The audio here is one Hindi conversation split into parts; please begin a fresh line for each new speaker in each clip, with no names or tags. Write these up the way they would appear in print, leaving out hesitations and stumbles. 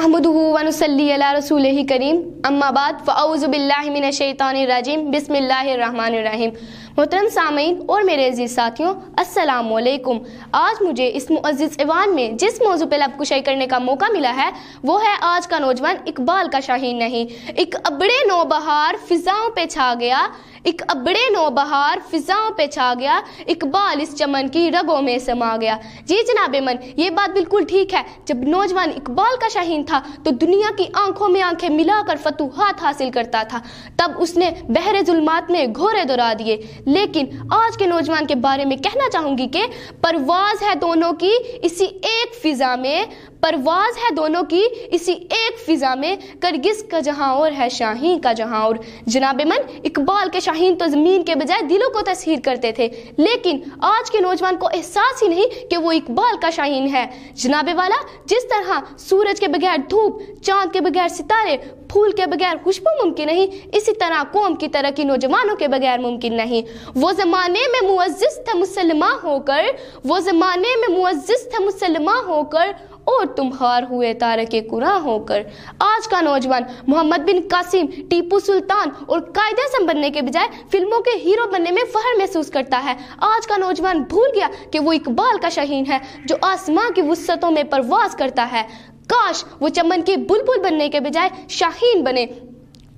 नहमदुहु व नुसल्ली अला रसूलिही करीम अम्मा बाद फ़अऊज़ु बिल्लाहि मिनश शैतानिर रजीम बिस्मिल्लाहिर रहमानिर रहीम। मोहतरम सामीन और मेरे अजीज साथियों, अस्सलामु अलैकुम। आज मुझे इस मुअज़्ज़िज़ ऐवान में जिस मौजू पे लब कुशाई करने का मौका मिला है वो है आज का नौजवान इकबाल का शाहीन नहीं। एक अबड़े नौबहार फिजाओं पे छा गया, एक अबड़े नौबहार फिजाओं पे छा गया, इकबाल इस चमन की रगों में समा गया। जी जनाबे मन, ये बात बिल्कुल ठीक है। जब नौजवान इकबाल का शाहीन था तो दुनिया की आंखों में आंखें मिलाकर फतूहात हासिल करता था, तब उसने बहरे जुल्मात में घोरे दौड़ा दिए। लेकिन आज के नौजवान के बारे में कहना चाहूंगी कि परवाज है दोनों की इसी एक फिजा में, परवाज है दोनों की इसी एक फिजा में, करगिस का जहां और है शाहीन का जहां और। जनाबे मन, इकबाल के शाहीन तो जमीन के बजाय दिलों को तस्हीर करते थे, लेकिन आज के नौजवान को एहसास ही नहीं कि वो इकबाल का शाहीन है। जनाबे वाला, जिस तरह सूरज के बगैर धूप, चांद के बगैर सितारे, फूल के बगैर खुशबू मुमकिन नहीं, इसी तरह कौम की तरक्की नौजवानों के बगैर मुमकिन नहीं। वो जमाने में मुअज़्ज़िज़ था मुसलमा होकर, वो जमाने में मुअज़्ज़िज़ था मुसलमा होकर, और तुम हार हुए तारके कुरान होकर। आज का नौजवान मोहम्मद बिन कासिम, टीपू सुल्तान और कायदे आज़म बनने के बजाय फिल्मों के हीरो बनने में फख्र महसूस करता है। आज का नौजवान भूल गया कि वो इकबाल का शाहीन है जो आसमां की वुसअतों में परवाज करता है। काश वो चमन की बुलबुल बनने के बजाय शाहीन बने।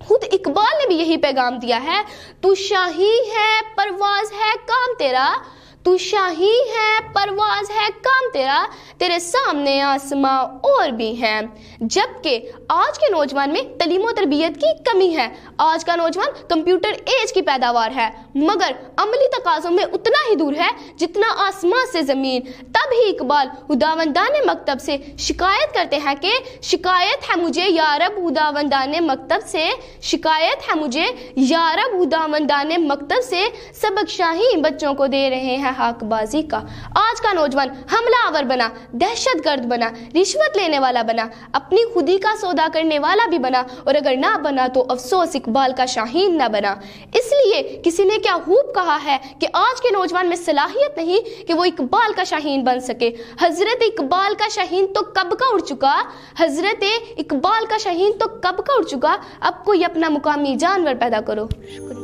खुद इकबाल ने भी यही पैगाम दिया है, तू शाही है परवाज है काम तेरा, तू शाही है परवाज है काम तेरा, तेरे सामने आसमां और भी हैं। जबकि आज के नौजवान में तलीम व तरबियत की कमी है। आज का नौजवान कंप्यूटर एज की पैदावार है, मगर अमली तकाज़ों में उतना ही दूर है जितना आसमां से ज़मीन। तब ही इकबाल खुदावंदाने मकतब से शिकायत करते हैं कि शिकायत है मुझे यारब खुदावंदाने मकतब से, शिकायत है मुझे यारब खुदावंदाने मकतब से, सबक शाही बच्चों को दे रहे हैं हाकबाजी का। आज का नौजवान हमलावर बना, दहशतगर्द बना, रिश्वत लेने वाला बना, अपनी खुदी का सौदा करने वाला भी बना, और अगर ना बना तो अफसोस इकबाल का शाहीन ना बना। इसलिए किसी ने क्या खूब कहा है कि आज के नौजवान में सलाहियत नहीं कि वो इकबाल का शाहीन बन सके। हजरत इकबाल का शाहीन तो कब का उड़ चुका, हजरत इकबाल का शाहीन तो कब का उड़ चुका। अब कोई अपना मुकामी जानवर पैदा करो। शुक्रिया।